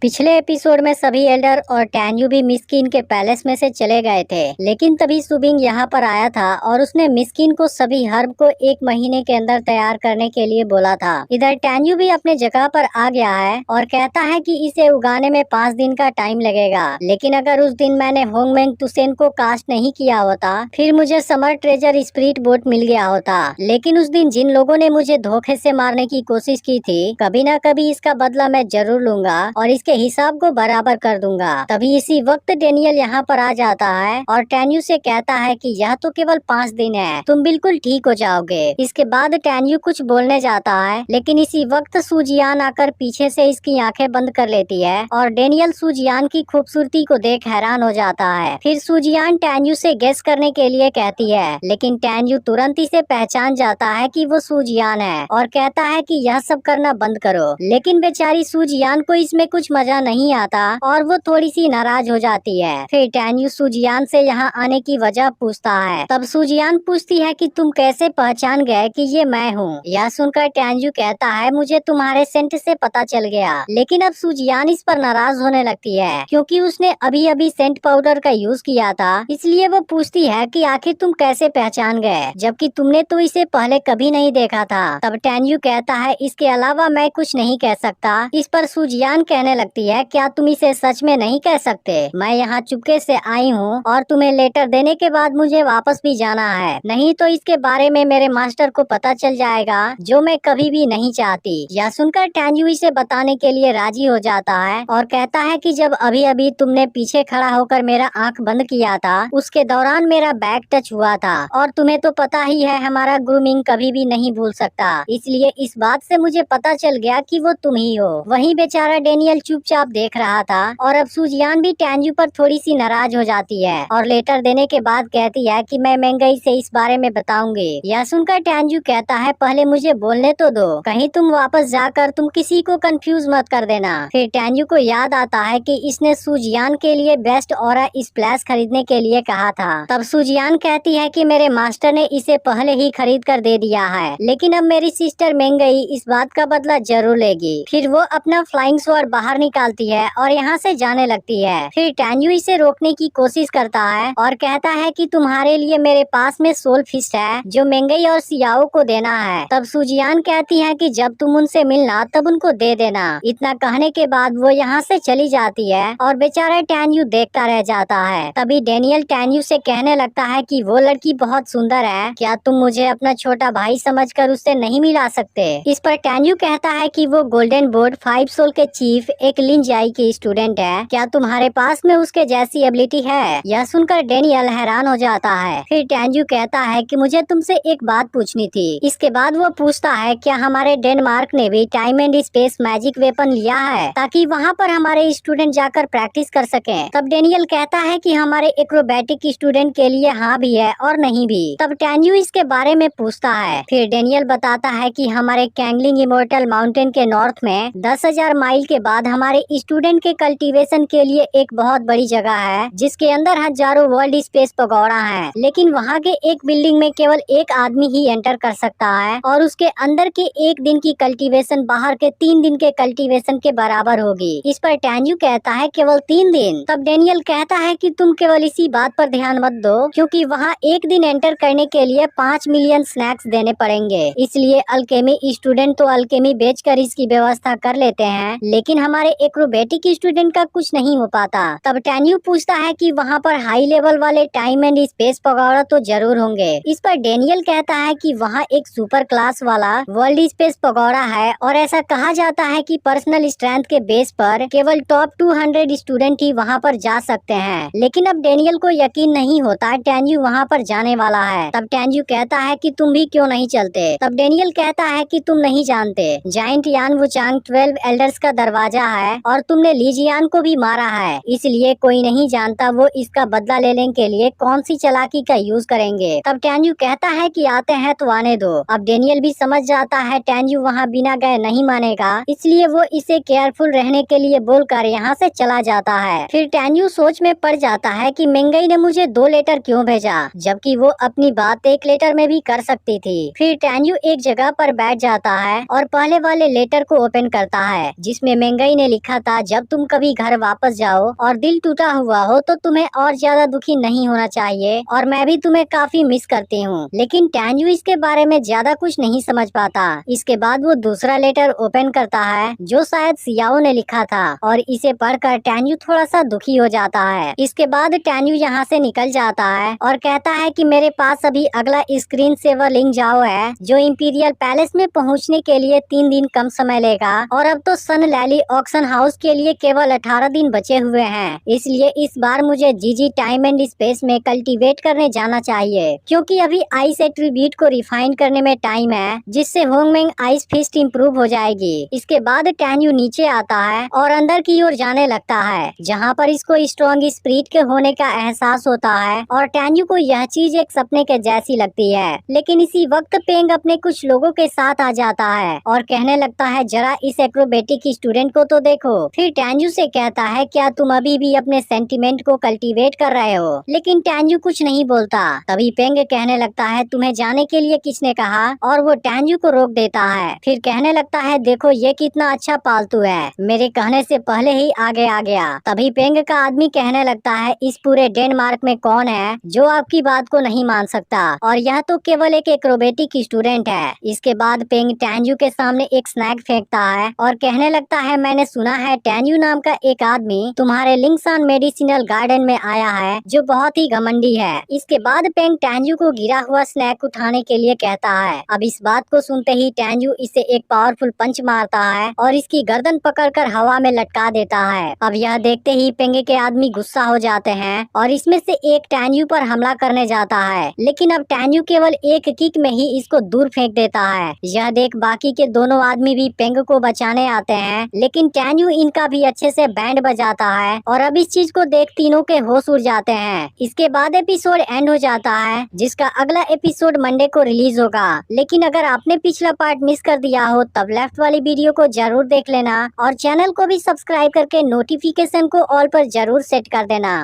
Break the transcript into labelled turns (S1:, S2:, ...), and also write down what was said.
S1: पिछले एपिसोड में सभी एल्डर और टैन्यू भी मिस्किन के पैलेस में से चले गए थे, लेकिन तभी सुबिंग यहाँ पर आया था और उसने मिस्किन को सभी हर्ब को 1 महीने के अंदर तैयार करने के लिए बोला था। इधर टैन्यू भी अपने जगह पर आ गया है और कहता है कि इसे उगाने में 5 दिन का टाइम लगेगा, लेकिन अगर उस दिन मैंने होंगमेंग तुसेन को कास्ट नहीं किया होता फिर मुझे समर ट्रेजर स्पिरिट बोट मिल गया होता। लेकिन उस दिन जिन लोगों ने मुझे धोखे से मारने की कोशिश की थी, कभी न कभी इसका बदला मैं जरूर लूंगा और इसके हिसाब को बराबर कर दूंगा। तभी इसी वक्त डेनियल यहाँ पर आ जाता है और टैन्यू से कहता है कि यह तो केवल 5 दिन है, तुम बिल्कुल ठीक हो जाओगे। इसके बाद टैन्यू कुछ बोलने जाता है, लेकिन इसी वक्त सूजियान आकर पीछे से इसकी आंखें बंद कर लेती है और डेनियल सूजियान की खूबसूरती को देख हैरान हो जाता है। फिर सूजियान टैन्यू से गेस करने के लिए कहती है, लेकिन टैन्यू तुरंत इसे पहचान जाता है कि वो सूजियान है और कहता है कि यह सब करना बंद करो। लेकिन बेचारी सूजियान को इसमें कुछ मजा नहीं आता और वो थोड़ी सी नाराज हो जाती है। फिर टैन्यू सूजियान से यहाँ आने की वजह पूछता है। तब सूजियान पूछती है कि तुम कैसे पहचान गए कि ये मैं हूँ। यह सुनकर टैन्यू कहता है, मुझे तुम्हारे सेंट से पता चल गया। लेकिन अब सूजियान इस पर नाराज होने लगती है क्योंकि उसने अभी अभी सेंट पाउडर का यूज किया था, इसलिए वो पूछती है कि आखिर तुम कैसे पहचान गए जबकि तुमने तो इसे पहले कभी नहीं देखा था। तब टैन्यू कहता है, इसके अलावा मैं कुछ नहीं कह सकता। इस पर सूजियान कहने लगती है, क्या तुम इसे सच में नहीं कह सकते? मैं यहाँ चुपके से आई हूँ और तुम्हें लेटर देने के बाद मुझे वापस भी जाना है, नहीं तो इसके बारे में मेरे मास्टर को पता चल जाएगा, जो मैं कभी भी नहीं चाहती। यह सुनकर टैन्यू इसे बताने के लिए राजी हो जाता है और कहता है कि जब अभी अभी तुमने पीछे खड़ा होकर मेरा आंख बंद किया था, उसके दौरान मेरा बैग टच हुआ था और तुम्हें तो पता ही है हमारा ग्रूमिंग कभी भी नहीं भूल सकता, इसलिए इस बात से मुझे पता चल गया कि वो तुम ही हो। वहीं बेचारा डेनियल चुपचाप देख रहा था और अब सूजियान भी टैन्यू पर थोड़ी सी नाराज हो जाती है और लेटर देने के बाद कहती है कि मैं मेंगई से इस बारे में बताऊंगी। यह सुनकर टैन्यू कहता है, पहले मुझे बोलने तो दो, कहीं तुम वापस जाकर तुम किसी को कंफ्यूज मत कर देना। फिर टैन्यू को याद आता है कि इसने सूजियान के लिए बेस्ट ऑरा स्प्लैश खरीदने के लिए कहा था। तब सूजियान कहती है कि मेरे मास्टर ने इसे पहले ही खरीद कर दे दिया है, लेकिन अब मेरी सिस्टर मेंगई इस बात का बदला जरूर लेगी। फिर वो अपना फ्लाइंग स्वॉर्ड बाहर निकालती है और यहाँ से जाने लगती है। फिर टैन्यू इसे रोकने की कोशिश करता है और कहता है कि तुम्हारे लिए मेरे पास में सोल फिस्ट है जो मेंगई और सियाओ को देना है। तब सूजियान कहती है कि जब तुम उनसे मिलना तब उनको दे देना। इतना कहने के बाद वो यहाँ से चली जाती है और बेचारा टैन्यू देखता रह जाता है। तभी डेनियल टैन्यू से कहने लगता है कि वो लड़की बहुत सुंदर है, क्या तुम मुझे अपना छोटा भाई समझकर उससे नहीं मिला सकते? इस पर टैन्यू कहता है कि वो गोल्डन बोर्ड 5 सोल के चीफ एक लिंजाई की स्टूडेंट है, क्या तुम्हारे पास में उसके जैसी एबिलिटी है? यह सुनकर डेनियल हैरान हो जाता है। फिर टैन्यू कहता है कि मुझे तुमसे एक बात पूछनी थी। इसके बाद वो पूछता है, क्या हमारे डेनमार्क ने भी time and space magic weapon लिया है ताकि वहाँ पर हमारे स्टूडेंट जाकर प्रैक्टिस कर सकें? तब डेनियल कहता है कि हमारे एक्रोबैटिक स्टूडेंट के लिए हाँ भी है और नहीं भी। तब टैन्यू इसके बारे में पूछता है। फिर डेनियल बताता है कि हमारे कैंगलिंग इमोर्टल माउंटेन के नॉर्थ में 10,000 माइल के बाद हमारे स्टूडेंट के कल्टीवेशन के लिए एक बहुत बड़ी जगह है जिसके अंदर हजारों वर्ल्ड स्पेस पगोड़ा है, लेकिन वहाँ के एक बिल्डिंग में केवल एक आदमी ही एंटर कर सकता है और उसके अंदर के 1 दिन की कल्टीवेशन बाहर के 3 दिन के कल्टीवेशन के बराबर होगी। इस पर टैन्यू कहता है, केवल 3 दिन? तब डेनियल कहता है कि तुम केवल इसी बात पर ध्यान मत दो क्योंकि वहाँ 1 दिन एंटर करने के लिए 5 मिलियन स्नैक्स देने पड़ेंगे, इसलिए अल्केमी स्टूडेंट तो अल्केमी बेचकर इसकी व्यवस्था कर लेते हैं, लेकिन हमारे एक्रोबेटिक स्टूडेंट का कुछ नहीं हो पाता। तब टैन्यू पूछता है कि वहाँ पर हाई लेवल वाले टाइम एंड स्पेस पगोड़ा तो जरूर होंगे। इस पर डेनियल कहता है कि वहाँ एक सुपर क्लास वाला वर्ल्ड स्पेस पगोड़ा है और ऐसा कहा जाता है कि पर्सनल स्ट्रेंथ के बेस पर केवल टॉप 200 स्टूडेंट ही वहाँ पर जा सकते हैं। लेकिन अब डेनियल को यकीन नहीं होता टैन्यू वहाँ पर जाने वाला है। तब टैन्यू कहता है कि तुम भी क्यों नहीं चलते? तब डेनियल कहता है कि तुम नहीं जानते, जाइंट यान वुचांग 12 एल्डर्स का दरवाजा है और तुमने लीजियान को भी मारा है, इसलिए कोई नहीं जानता वो इसका बदला लेने के लिए कौन सी चालाकी का यूज करेंगे। तब टैन्यू कहता है कि आते हैं तो आने दो। अब डेनियल भी समझ जाता है टैन्यू वहाँ बिना गए नहीं मानेगा, इसलिए वो इसे केयरफुल रहने के लिए बोलकर यहाँ से चला जाता है। फिर टैन्यू सोच में पड़ जाता है कि मेंगई ने मुझे 2 लेटर क्यों भेजा जबकि वो अपनी बात 1 लेटर में भी कर सकती थी। फिर टैन्यू एक जगह पर बैठ जाता है और पहले वाले लेटर को ओपन करता है जिसमें मेंगई ने लिखा था जब तुम कभी घर वापस जाओ और दिल टूटा हुआ हो तो तुम्हें और ज्यादा दुखी नहीं होना चाहिए और मैं भी तुम्हें काफी मिस करती हूँ। लेकिन टैन्यू इसके बारे में ज्यादा कुछ नहीं समझ पाता। इसके बाद वो दूसरा लेटर ओपन करता है जो शायद सियाओ ने लिखा था और इसे पढ़कर टैन्यू थोड़ा सा दुखी हो जाता है। इसके बाद टैन्यू यहाँ से निकल जाता है और कहता है कि मेरे पास अभी अगला स्क्रीन सेवर लिंक जाओ है जो इंपीरियल पैलेस में पहुँचने के लिए 3 दिन कम समय लेगा और अब तो सन लैली ऑक्शन हाउस के लिए केवल 18 दिन बचे हुए हैं। इसलिए इस बार मुझे जीजी टाइम एंड स्पेस में कल्टीवेट करने जाना चाहिए क्योंकि अभी आइस एट्रीब्यूट को रिफाइन करने में टाइम है जिससे होंगमेंग आइस फिस्ट इम्प्रूव हो जाएगी। इसके बाद टैन्यू नीचे आता है और अंदर की ओर जाने लगता है जहाँ पर इसको स्ट्रॉन्ग स्पिरिट के होने का एहसास होता है और टैन्यू को यह चीज एक सपने के जैसी लगती है। लेकिन इसी वक्त पेंग अपने कुछ लोगों के साथ आ जाता है और कहने लगता है जरा इस एक्रोबेटिक स्टूडेंट को तो देखो। फिर टैन्यू से कहता है क्या तुम अभी भी अपने सेंटिमेंट को कल्टीवेट कर रहे हो? लेकिन टैन्यू कुछ नहीं बोलता। तभी पेंग कहने लगता है तुम्हें जाने के लिए किसने कहा और वो टैन्यू को रोक देता है। फिर कहने लगता है देखो ये कितना अच्छा पालतू है, मेरे कहने से पहले ही आगे आ गया। तभी पेंग का आदमी कहने लगता है इस पूरे डेनमार्क में कौन है जो आपकी बात को नहीं मान सकता और यह तो केवल एक एक्रोबेटिक स्टूडेंट है। इसके बाद पेंग टैन्यू के सामने एक स्नैक फेंकता है और कहने लगता है मैंने सुना है टैन्यू नाम का एक आदमी तुम्हारे लिंगसान मेडिसिनल गार्डन में आया है जो बहुत ही घमंडी है। इसके बाद पेंग टैन्यू को गिरा हुआ स्नैक उठाने के लिए कहता है। अब इस बात को सुनते ही टैन्यू इसे एक पावरफुल पंच मारता है और इसकी गर्दन पकड़कर हवा में लटका देता है। अब यह देखते ही पेंग के आदमी गुस्सा हो जाते हैं और इसमें से एक टैन्यू पर हमला करने जाता है। लेकिन अब टैन्यू केवल एक किक में ही इसको दूर फेंक देता है। यह देख बाकी के दोनों आदमी भी पेंग को बचाने आते हैं लेकिन टैन्यू इनका भी अच्छे से बैंड बजाता है और अब इस चीज को देख तीनों के होश उड़ जाते हैं। इसके बाद एपिसोड एंड हो जाता है जिसका अगला एपिसोड मंडे को रिलीज होगा। लेकिन अगर आपने पिछला पार्ट मिस कर दिया हो तब लेफ्ट वाली वीडियो को जरूर देख लेना और चैनल को भी सब्सक्राइब करके नोटिफिकेशन को ऑल पर जरूर सेट कर देना।